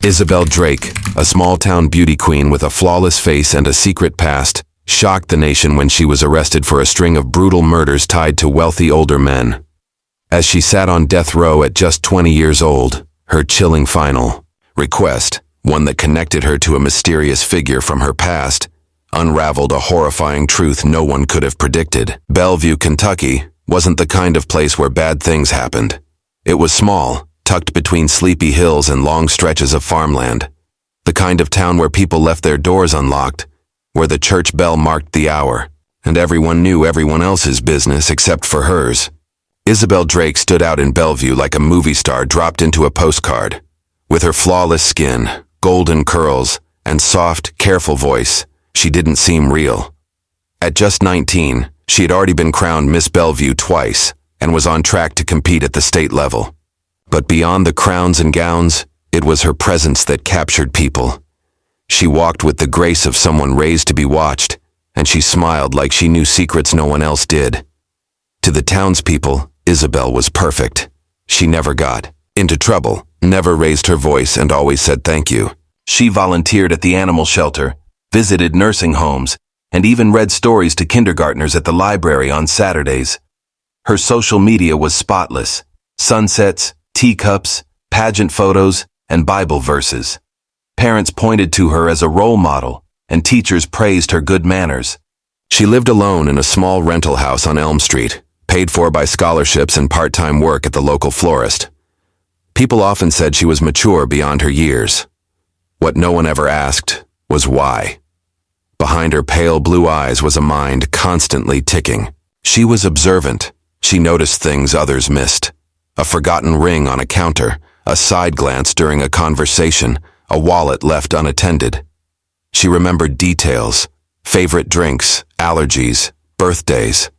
Isabel Drake, a small-town beauty queen with a flawless face and a secret past, shocked the nation when she was arrested for a string of brutal murders tied to wealthy older men. As she sat on death row at just 20 years old, her chilling final request, one that connected her to a mysterious figure from her past, unraveled a horrifying truth no one could have predicted. Bellevue, Kentucky, wasn't the kind of place where bad things happened. It was small, tucked between sleepy hills and long stretches of farmland. The kind of town where people left their doors unlocked, where the church bell marked the hour, and everyone knew everyone else's business except for hers. Isabel Drake stood out in Bellevue like a movie star dropped into a postcard. With her flawless skin, golden curls, and soft, careful voice, she didn't seem real. At just 19, she had already been crowned Miss Bellevue twice and was on track to compete at the state level. But beyond the crowns and gowns, it was her presence that captured people. She walked with the grace of someone raised to be watched, and she smiled like she knew secrets no one else did. To the townspeople, Isabel was perfect. She never got into trouble, never raised her voice, and always said thank you. She volunteered at the animal shelter, visited nursing homes, and even read stories to kindergartners at the library on Saturdays. Her social media was spotless: sunsets, teacups, pageant photos, and Bible verses. Parents pointed to her as a role model, and teachers praised her good manners. She lived alone in a small rental house on Elm Street, paid for by scholarships and part-time work at the local florist. People often said she was mature beyond her years. What no one ever asked was why. Behind her pale blue eyes was a mind constantly ticking. She was observant. She noticed things others missed. A forgotten ring on a counter, a side glance during a conversation, a wallet left unattended. She remembered details, favorite drinks, allergies, birthdays.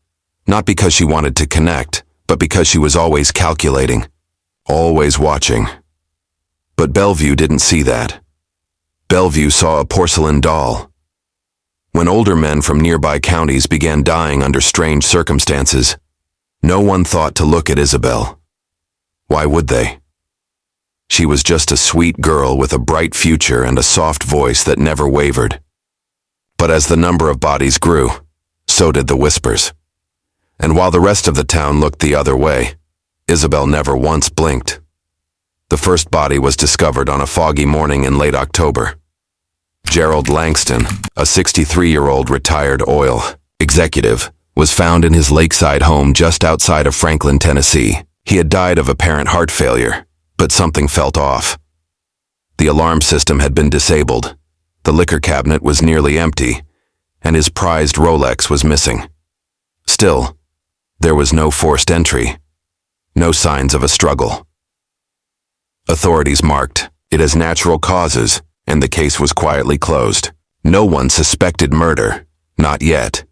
Not because she wanted to connect, but because she was always calculating, always watching. But Bellevue didn't see that. Bellevue saw a porcelain doll. When older men from nearby counties began dying under strange circumstances, no one thought to look at Isabel. Why would they? She was just a sweet girl with a bright future and a soft voice that never wavered. But as the number of bodies grew, so did the whispers. And while the rest of the town looked the other way, Isabel never once blinked. The first body was discovered on a foggy morning in late October. Gerald Langston, a 63-year-old retired oil executive, was found in his lakeside home just outside of Franklin, Tennessee. He had died of apparent heart failure, but something felt off. The alarm system had been disabled, the liquor cabinet was nearly empty, and his prized Rolex was missing. Still, there was no forced entry, no signs of a struggle. Authorities marked it as natural causes, and the case was quietly closed. No one suspected murder, not yet.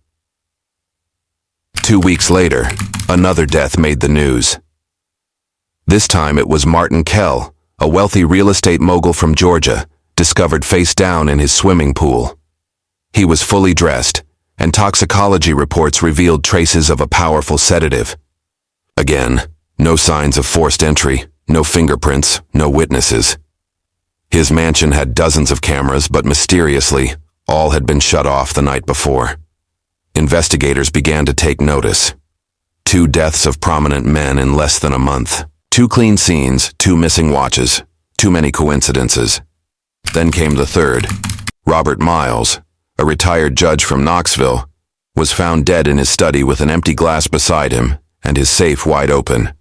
2 weeks later, another death made the news. This time it was Martin Kell, a wealthy real estate mogul from Georgia, discovered face down in his swimming pool. He was fully dressed, and toxicology reports revealed traces of a powerful sedative. Again, no signs of forced entry, no fingerprints, no witnesses. His mansion had dozens of cameras, but mysteriously, all had been shut off the night before. Investigators began to take notice. 2 deaths of prominent men in less than a month. 2 clean scenes, 2 missing watches, too many coincidences. Then came the third. Robert Miles, a retired judge from Knoxville, was found dead in his study with an empty glass beside him and his safe wide open.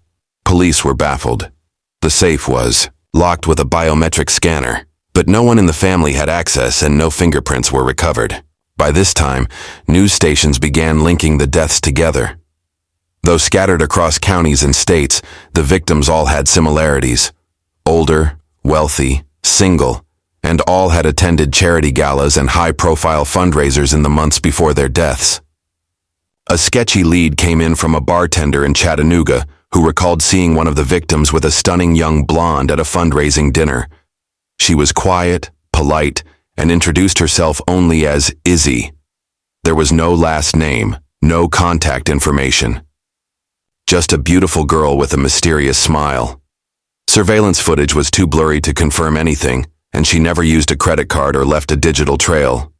Police were baffled. The safe was locked with a biometric scanner, but no one in the family had access and no fingerprints were recovered. By this time, news stations began linking the deaths together. Though scattered across counties and states, the victims all had similarities: older, wealthy, single, and all had attended charity galas and high-profile fundraisers in the months before their deaths. A sketchy lead came in from a bartender in Chattanooga who recalled seeing one of the victims with a stunning young blonde at a fundraising dinner. She was quiet, polite, and introduced herself only as Izzy. There was no last name, no contact information. Just a beautiful girl with a mysterious smile. Surveillance footage was too blurry to confirm anything, and she never used a credit card or left a digital trail.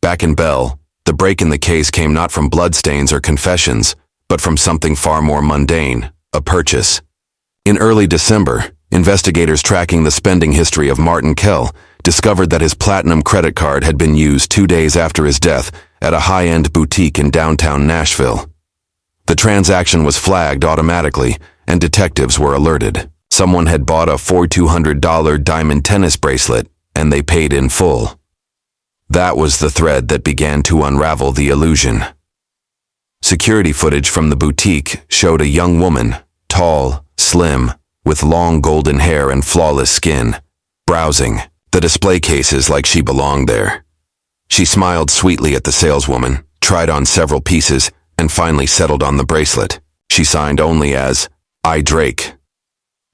Back in Bell, the break in the case came not from bloodstains or confessions, but from something far more mundane, a purchase. In early December, investigators tracking the spending history of Martin Kell discovered that his platinum credit card had been used 2 days after his death at a high-end boutique in downtown Nashville. The transaction was flagged automatically, and detectives were alerted. Someone had bought a $4,200 diamond tennis bracelet, and they paid in full. That was the thread that began to unravel the illusion. Security footage from the boutique showed a young woman, tall, slim, with long golden hair and flawless skin, browsing the display cases like she belonged there. She smiled sweetly at the saleswoman, tried on several pieces, and finally settled on the bracelet. She signed only as, "I Drake."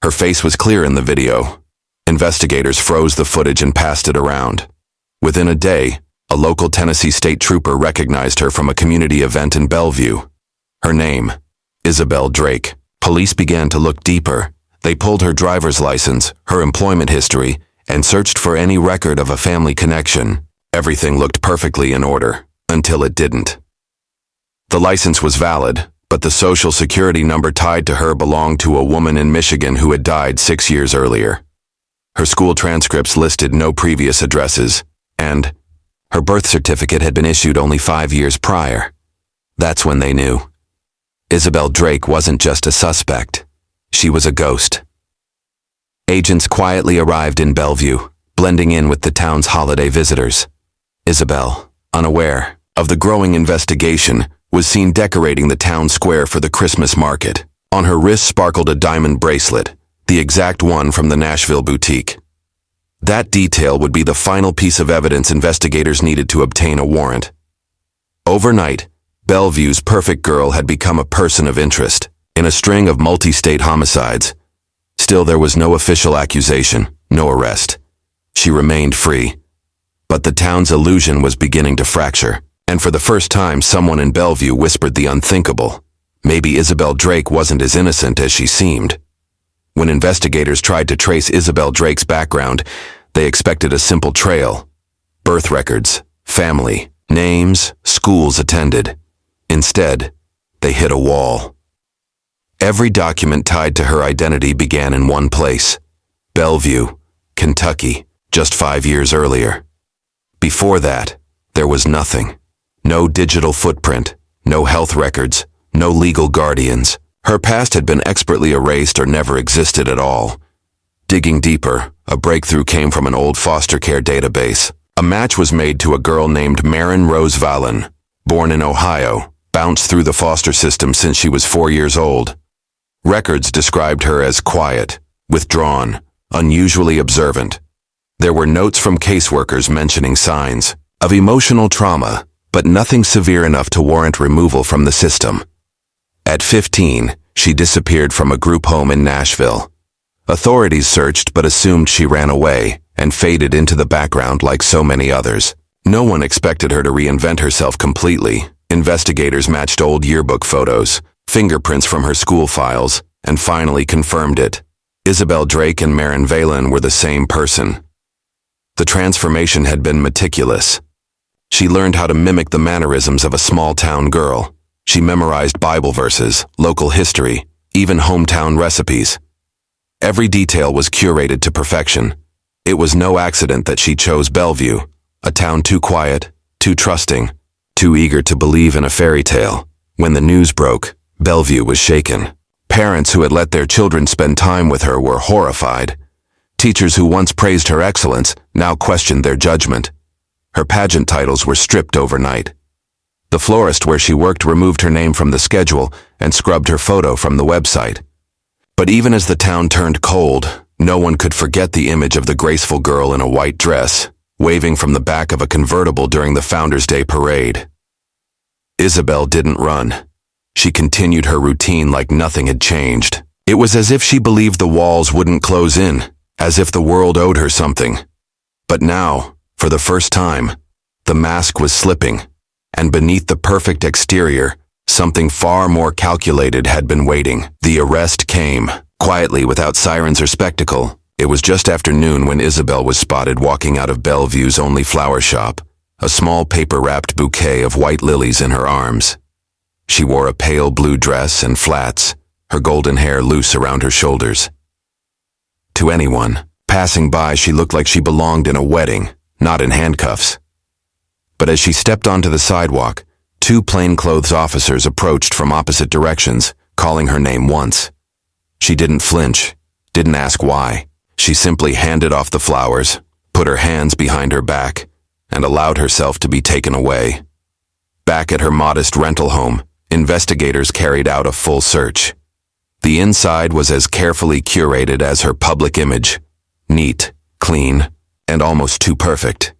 Her face was clear in the video. Investigators froze the footage and passed it around. Within a day, a local Tennessee state trooper recognized her from a community event in Bellevue. Her name, Isabel Drake. Police began to look deeper. They pulled her driver's license, her employment history, and searched for any record of a family connection. Everything looked perfectly in order, until it didn't. The license was valid, but the social security number tied to her belonged to a woman in Michigan who had died 6 years earlier. Her school transcripts listed no previous addresses, and her birth certificate had been issued only 5 years prior. That's when they knew. Isabel Drake wasn't just a suspect. She was a ghost. Agents quietly arrived in Bellevue, blending in with the town's holiday visitors. Isabel, unaware of the growing investigation, was seen decorating the town square for the Christmas market. On her wrist sparkled a diamond bracelet, the exact one from the Nashville boutique. That detail would be the final piece of evidence investigators needed to obtain a warrant. Overnight, Bellevue's perfect girl had become a person of interest in a string of multi-state homicides. Still, there was no official accusation, no arrest. She remained free. But the town's illusion was beginning to fracture, and for the first time someone in Bellevue whispered the unthinkable. Maybe Isabel Drake wasn't as innocent as she seemed. When investigators tried to trace Isabel Drake's background, they expected a simple trail. Birth records, family, names, schools attended. Instead, they hit a wall. Every document tied to her identity began in one place, Bellevue, Kentucky, just 5 years earlier. Before that, there was nothing. No digital footprint, no health records, no legal guardians. Her past had been expertly erased or never existed at all. Digging deeper, a breakthrough came from an old foster care database. A match was made to a girl named Marin Rose Vallon, born in Ohio, bounced through the foster system since she was 4 years old. Records described her as quiet, withdrawn, unusually observant. There were notes from caseworkers mentioning signs of emotional trauma, but nothing severe enough to warrant removal from the system. At 15, she disappeared from a group home in Nashville. Authorities searched but assumed she ran away and faded into the background like so many others. No one expected her to reinvent herself completely. Investigators matched old yearbook photos, fingerprints from her school files, and finally confirmed it. Isabel Drake and Marin Vallon were the same person. The transformation had been meticulous. She learned how to mimic the mannerisms of a small-town girl. She memorized Bible verses, local history, even hometown recipes. Every detail was curated to perfection. It was no accident that she chose Bellevue, a town too quiet, too trusting, too eager to believe in a fairy tale. When the news broke, Bellevue was shaken. Parents who had let their children spend time with her were horrified. Teachers who once praised her excellence now questioned their judgment. Her pageant titles were stripped overnight. The florist where she worked removed her name from the schedule and scrubbed her photo from the website. But even as the town turned cold, no one could forget the image of the graceful girl in a white dress, waving from the back of a convertible during the Founders' Day parade. Isabel didn't run. She continued her routine like nothing had changed. It was as if she believed the walls wouldn't close in, as if the world owed her something. But now, for the first time, the mask was slipping, and beneath the perfect exterior, something far more calculated had been waiting. The arrest came, quietly without sirens or spectacle. It was just after noon when Isabel was spotted walking out of Bellevue's only flower shop, a small paper-wrapped bouquet of white lilies in her arms. She wore a pale blue dress and flats, her golden hair loose around her shoulders. To anyone passing by, she looked like she belonged in a wedding, not in handcuffs. But as she stepped onto the sidewalk, two plainclothes officers approached from opposite directions, calling her name once. She didn't flinch, didn't ask why. She simply handed off the flowers, put her hands behind her back, and allowed herself to be taken away. Back at her modest rental home, investigators carried out a full search. The inside was as carefully curated as her public image, neat, clean, and almost too perfect.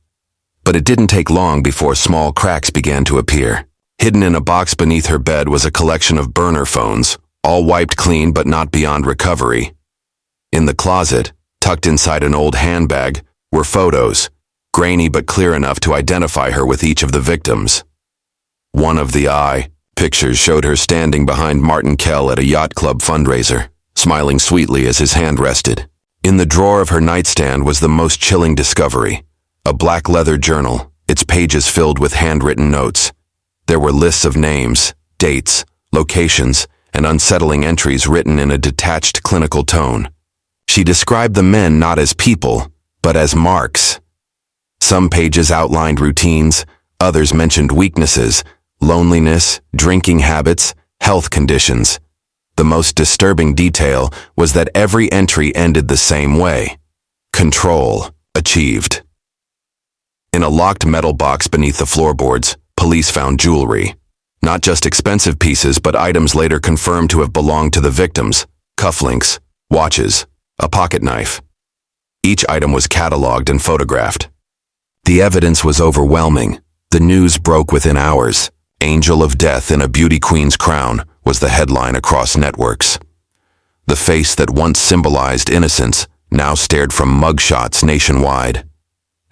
But it didn't take long before small cracks began to appear. Hidden in a box beneath her bed was a collection of burner phones, all wiped clean but not beyond recovery. In the closet, tucked inside an old handbag, were photos, grainy but clear enough to identify her with each of the victims. One of the pictures showed her standing behind Martin Kell at a yacht club fundraiser, smiling sweetly as his hand rested. In the drawer of her nightstand was the most chilling discovery, a black leather journal, its pages filled with handwritten notes. There were lists of names, dates, locations, and unsettling entries written in a detached clinical tone. She described the men not as people, but as marks. Some pages outlined routines, others mentioned weaknesses, loneliness, drinking habits, health conditions. The most disturbing detail was that every entry ended the same way. Control achieved. In a locked metal box beneath the floorboards, police found jewelry. Not just expensive pieces, but items later confirmed to have belonged to the victims: cufflinks, watches, a pocket knife. Each item was cataloged and photographed. The evidence was overwhelming. The news broke within hours. "Angel of Death in a Beauty Queen's Crown" was the headline across networks. The face that once symbolized innocence now stared from mugshots nationwide.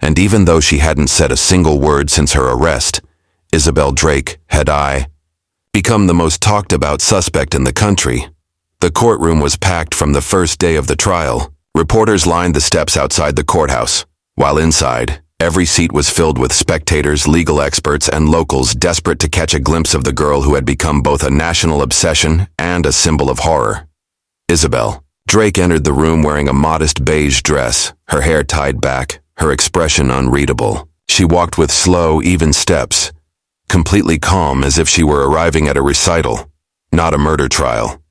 And even though she hadn't said a single word since her arrest, Isabel Drake had become the most talked about suspect in the country. The courtroom was packed from the first day of the trial. Reporters lined the steps outside the courthouse, while inside, every seat was filled with spectators, legal experts, and locals desperate to catch a glimpse of the girl who had become both a national obsession and a symbol of horror. Isabel Drake entered the room wearing a modest beige dress, her hair tied back, her expression unreadable. She walked with slow, even steps, completely calm, as if she were arriving at a recital, not a murder trial.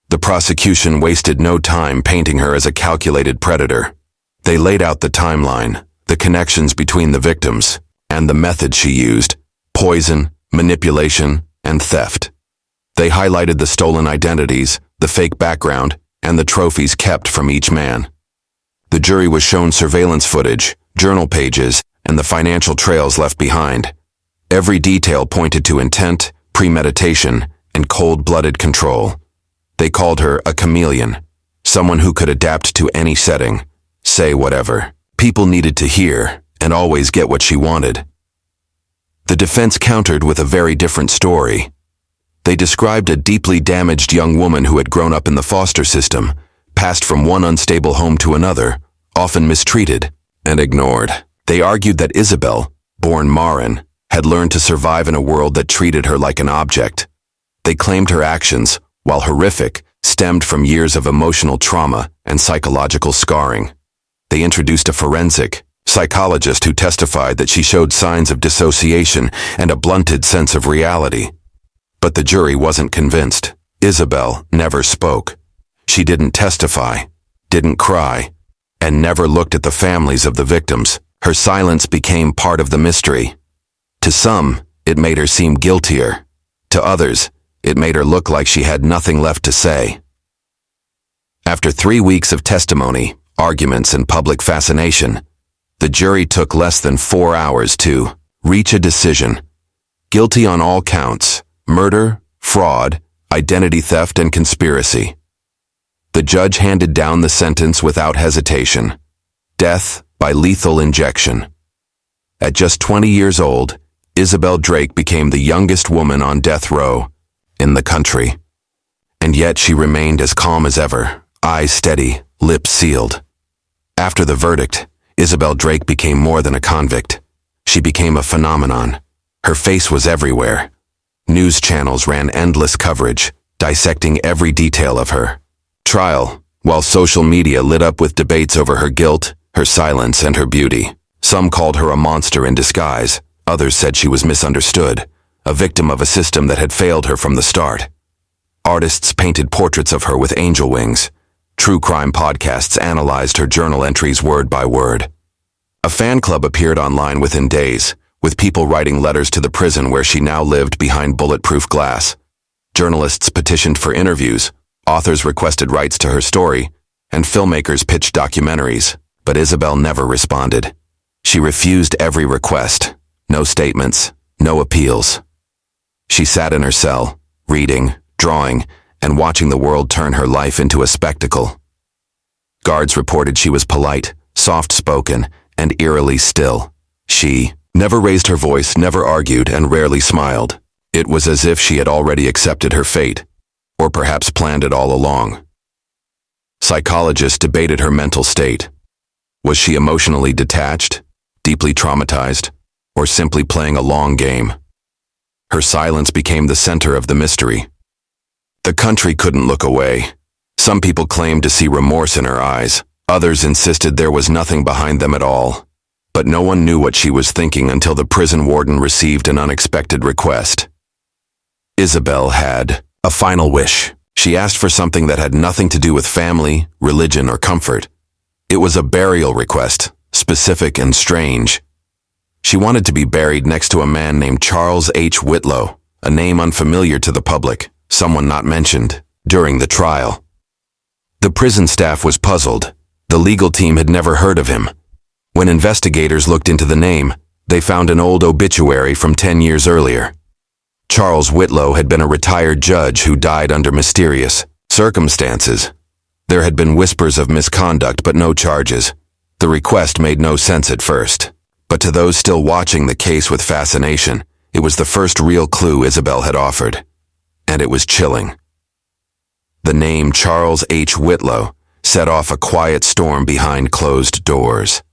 The prosecution wasted no time painting her as a calculated predator. They laid out the timeline, the connections between the victims, and the methods she used: poison, manipulation, and theft. They highlighted the stolen identities, the fake background, and the trophies kept from each man. The jury was shown surveillance footage, journal pages, and the financial trails left behind. Every detail pointed to intent, premeditation, and cold-blooded control. They called her a chameleon, someone who could adapt to any setting, say whatever. People needed to hear, and always get what she wanted. The defense countered with a very different story. They described a deeply damaged young woman who had grown up in the foster system, passed from one unstable home to another, often mistreated and ignored. They argued that Isabel, born Marin, had learned to survive in a world that treated her like an object. They claimed her actions, while horrific, stemmed from years of emotional trauma and psychological scarring. They introduced a forensic psychologist who testified that she showed signs of dissociation and a blunted sense of reality. But the jury wasn't convinced. Isabel never spoke. She didn't testify, didn't cry, and never looked at the families of the victims. Her silence became part of the mystery. To some, it made her seem guiltier. To others, it made her look like she had nothing left to say. After 3 weeks of testimony, arguments, and public fascination, the jury took less than 4 hours to reach a decision. Guilty on all counts: murder, fraud, identity theft, and conspiracy. The judge handed down the sentence without hesitation: death by lethal injection. At just 20 years old, Isabel Drake became the youngest woman on death row in the country. And yet she remained as calm as ever, eyes steady, lips sealed. After the verdict, Isabel Drake became more than a convict. She became a phenomenon. Her face was everywhere. News channels ran endless coverage, dissecting every detail of her trial, while social media lit up with debates over her guilt, her silence, and her beauty. Some called her a monster in disguise. Others said she was misunderstood, a victim of a system that had failed her from the start. Artists painted portraits of her with angel wings. True crime podcasts analyzed her journal entries word by word. A fan club appeared online within days, with people writing letters to the prison where she now lived behind bulletproof glass. Journalists petitioned for interviews, authors requested rights to her story, and filmmakers pitched documentaries, but Isabel never responded. She refused every request. No statements, no appeals. She sat in her cell, reading, drawing, and watching the world turn her life into a spectacle. Guards reported she was polite, soft-spoken, and eerily still. She never raised her voice, never argued, and rarely smiled. It was as if she had already accepted her fate, or perhaps planned it all along. Psychologists debated her mental state. Was she emotionally detached, deeply traumatized, or simply playing a long game? Her silence became the center of the mystery. The country couldn't look away. Some people claimed to see remorse in her eyes. Others insisted there was nothing behind them at all. But no one knew what she was thinking until the prison warden received an unexpected request. Isabel had a final wish. She asked for something that had nothing to do with family, religion, or comfort. It was a burial request, specific and strange. She wanted to be buried next to a man named Charles H. Whitlow, a name unfamiliar to the public, someone not mentioned during the trial. The prison staff was puzzled. The legal team had never heard of him. When investigators looked into the name, they found an old obituary from 10 years earlier. Charles Whitlow had been a retired judge who died under mysterious circumstances. There had been whispers of misconduct but no charges. The request made no sense at first, but to those still watching the case with fascination, it was the first real clue Isabel had offered. And it was chilling. The name Charles H. Whitlow set off a quiet storm behind closed doors.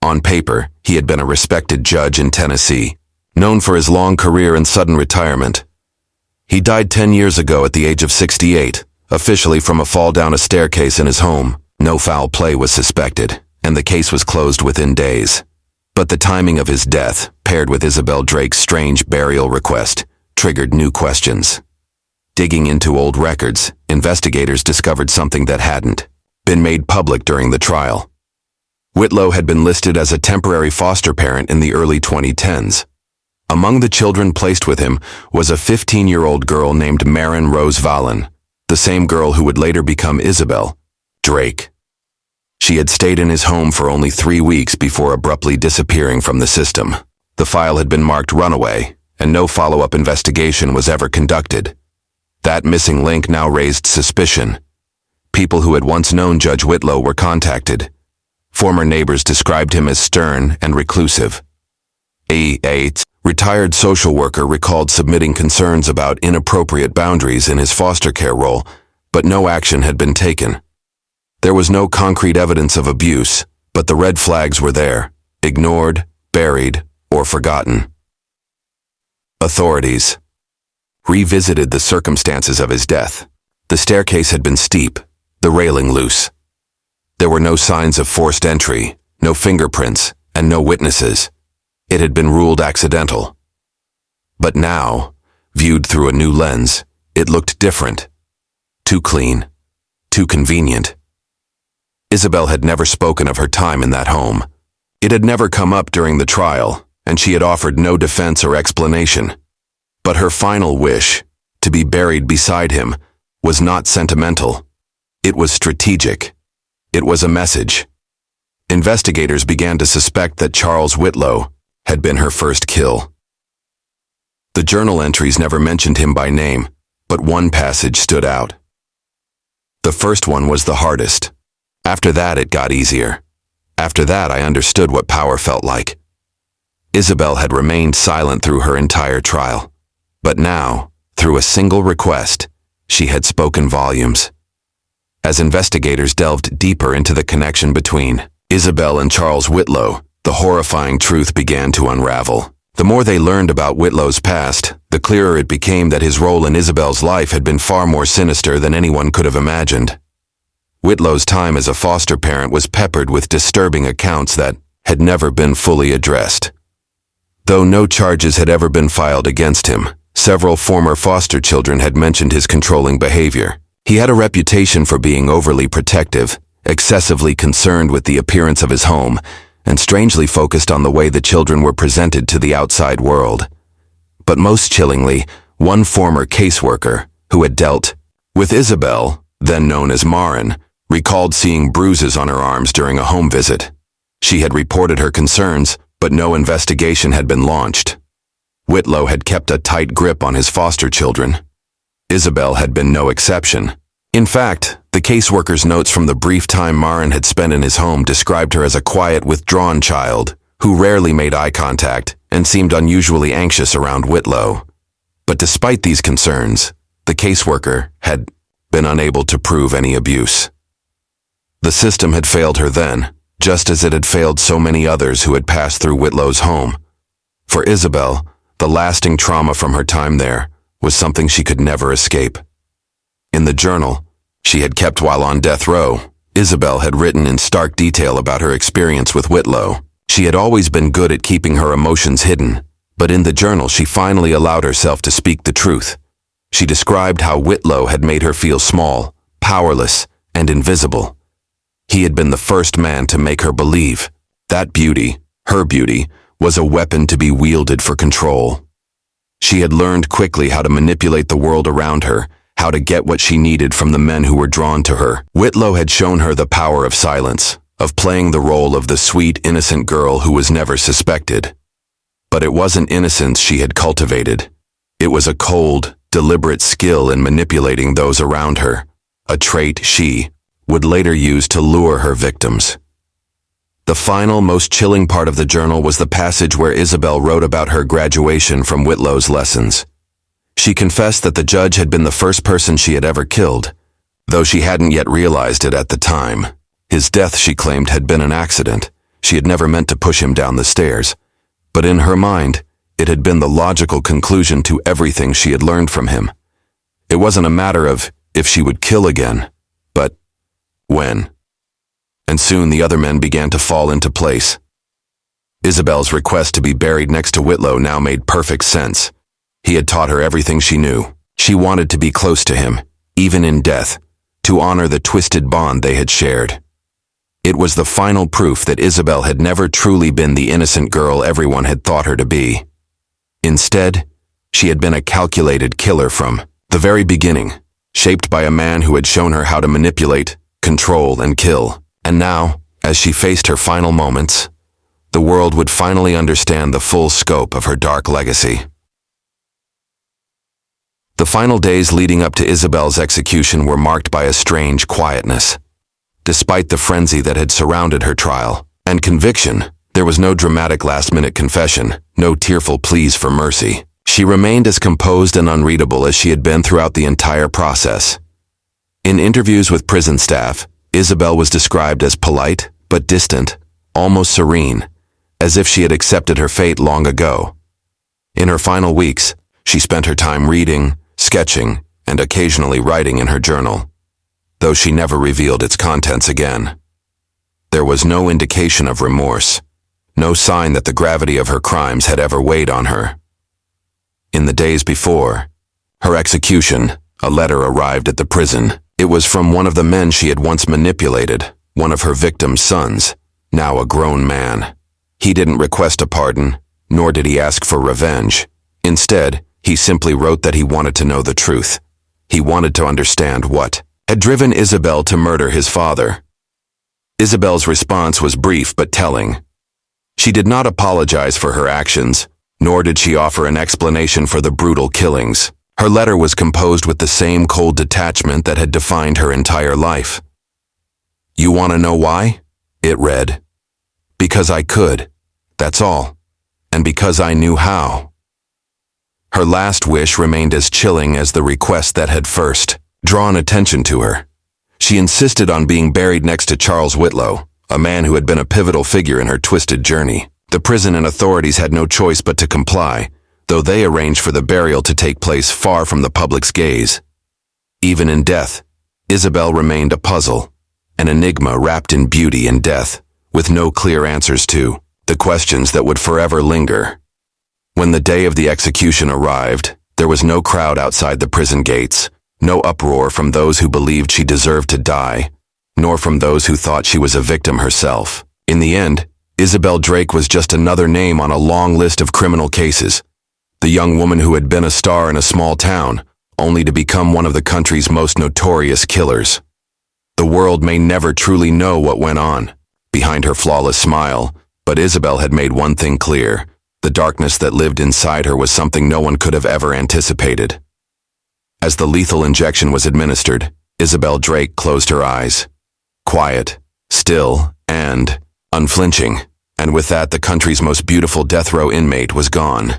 On paper, he had been a respected judge in Tennessee, known for his long career and sudden retirement. He died 10 years ago at the age of 68, officially from a fall down a staircase in his home. No foul play was suspected, and the case was closed within days. But the timing of his death, paired with Isabel Drake's strange burial request, triggered new questions. Digging into old records, investigators discovered something that hadn't been made public during the trial. Whitlow had been listed as a temporary foster parent in the early 2010s. Among the children placed with him was a 15-year-old girl named Marin Rose Vallon, the same girl who would later become Isabel Drake. She had stayed in his home for only 3 weeks before abruptly disappearing from the system. The file had been marked runaway, and no follow-up investigation was ever conducted. That missing link now raised suspicion. People who had once known Judge Whitlow were contacted. Former neighbors described him as stern and reclusive. A retired social worker recalled submitting concerns about inappropriate boundaries in his foster care role, but no action had been taken. There was no concrete evidence of abuse, but the red flags were there, ignored, buried, or forgotten. Authorities revisited the circumstances of his death. The staircase had been steep, the railing loose. There were no signs of forced entry, no fingerprints, and no witnesses. It had been ruled accidental. But now, viewed through a new lens, it looked different. Too clean, too convenient. Isabel had never spoken of her time in that home. It had never come up during the trial, and she had offered no defense or explanation. But her final wish, to be buried beside him, was not sentimental. It was strategic. It was a message. Investigators began to suspect that Charles Whitlow had been her first kill. The journal entries never mentioned him by name, but one passage stood out. The first one was the hardest. After that, it got easier. After that, I understood what power felt like. Isabel had remained silent through her entire trial. But now, through a single request, she had spoken volumes. As investigators delved deeper into the connection between Isabel and Charles Whitlow, the horrifying truth began to unravel. The more they learned about Whitlow's past, the clearer it became that his role in Isabel's life had been far more sinister than anyone could have imagined. Whitlow's time as a foster parent was peppered with disturbing accounts that had never been fully addressed. Though no charges had ever been filed against him, several former foster children had mentioned his controlling behavior. He had a reputation for being overly protective, excessively concerned with the appearance of his home, and strangely focused on the way the children were presented to the outside world. But most chillingly, one former caseworker, who had dealt with Isabel, then known as Marin, recalled seeing bruises on her arms during a home visit. She had reported her concerns, but no investigation had been launched. Whitlow had kept a tight grip on his foster children. Isabel had been no exception. In fact, the caseworker's notes from the brief time Marin had spent in his home described her as a quiet, withdrawn child who rarely made eye contact and seemed unusually anxious around Whitlow. But despite these concerns, the caseworker had been unable to prove any abuse. The system had failed her then, just as it had failed so many others who had passed through Whitlow's home. For Isabel, the lasting trauma from her time there was something she could never escape. In the journal she had kept while on death row, Isabel had written in stark detail about her experience with Whitlow. She had always been good at keeping her emotions hidden, but in the journal she finally allowed herself to speak the truth. She described how Whitlow had made her feel small, powerless, and invisible. He had been the first man to make her believe that beauty, her beauty, was a weapon to be wielded for control. She had learned quickly how to manipulate the world around her, how to get what she needed from the men who were drawn to her. Whitlow had shown her the power of silence, of playing the role of the sweet, innocent girl who was never suspected. But it wasn't innocence she had cultivated. It was a cold, deliberate skill in manipulating those around her, a trait she would later use to lure her victims. The final, most chilling part of the journal was the passage where Isabel wrote about her graduation from Whitlow's lessons. She confessed that the judge had been the first person she had ever killed, though she hadn't yet realized it at the time. His death, she claimed, had been an accident. She had never meant to push him down the stairs. But in her mind, it had been the logical conclusion to everything she had learned from him. It wasn't a matter of if she would kill again, but when. And soon the other men began to fall into place. Isabel's request to be buried next to Whitlow now made perfect sense. He had taught her everything she knew. She wanted to be close to him, even in death, to honor the twisted bond they had shared. It was the final proof that Isabel had never truly been the innocent girl everyone had thought her to be. Instead, she had been a calculated killer from the very beginning, shaped by a man who had shown her how to manipulate, control, and kill. And now, as she faced her final moments, the world would finally understand the full scope of her dark legacy. The final days leading up to Isabel's execution were marked by a strange quietness. Despite the frenzy that had surrounded her trial and conviction, there was no dramatic last-minute confession, no tearful pleas for mercy. She remained as composed and unreadable as she had been throughout the entire process. In interviews with prison staff, Isabel was described as polite but distant, almost serene, as if she had accepted her fate long ago. In her final weeks, she spent her time reading, sketching, and occasionally writing in her journal, though she never revealed its contents again. There was no indication of remorse, no sign that the gravity of her crimes had ever weighed on her. In the days before her execution, a letter arrived at the prison. It was from one of the men she had once manipulated, one of her victim's sons, now a grown man. He didn't request a pardon, nor did he ask for revenge. Instead, he simply wrote that he wanted to know the truth. He wanted to understand what had driven Isabel to murder his father. Isabel's response was brief but telling. She did not apologize for her actions, nor did she offer an explanation for the brutal killings. Her letter was composed with the same cold detachment that had defined her entire life. "You want to know why?" it read. "Because I could, that's all, and because I knew how." Her last wish remained as chilling as the request that had first drawn attention to her. She insisted on being buried next to Charles Whitlow, a man who had been a pivotal figure in her twisted journey. The prison and authorities had no choice but to comply, though they arranged for the burial to take place far from the public's gaze. Even in death, Isabel remained a puzzle, an enigma wrapped in beauty and death, with no clear answers to the questions that would forever linger. When the day of the execution arrived, there was no crowd outside the prison gates, no uproar from those who believed she deserved to die, nor from those who thought she was a victim herself. In the end, Isabel Drake was just another name on a long list of criminal cases, the young woman who had been a star in a small town, only to become one of the country's most notorious killers. The world may never truly know what went on behind her flawless smile, but Isabel had made one thing clear: the darkness that lived inside her was something no one could have ever anticipated. As the lethal injection was administered, Isabel Drake closed her eyes. Quiet, still, and unflinching, and with that the country's most beautiful death row inmate was gone.